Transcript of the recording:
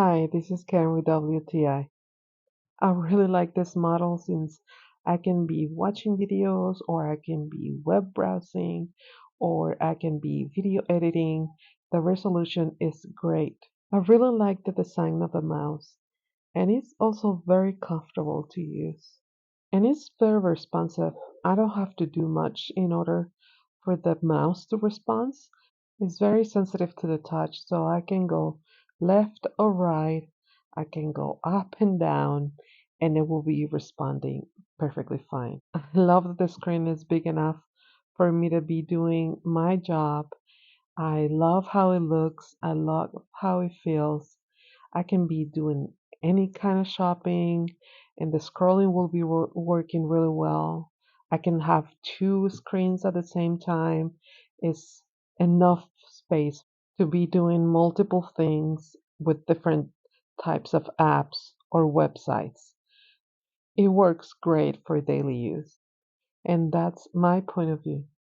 Hi, this is Karen with WTI. I really like this model since I can be watching videos or I can be web browsing or I can be video editing. The resolution is great. I really like the design of the mouse and it's also very comfortable to use. And it's very responsive. I don't have to do much in order for the mouse to respond. It's very sensitive to the touch, so I can go left or right, I can go up and down, and it will be responding perfectly fine. I love that the screen is big enough for me to be doing my job. I love how it looks, I love how it feels. I can be doing any kind of shopping, and the scrolling will be working really well. I can have two screens at the same time. It's enough space to be doing multiple things with different types of apps or websites. It works great for daily use, and that's my point of view.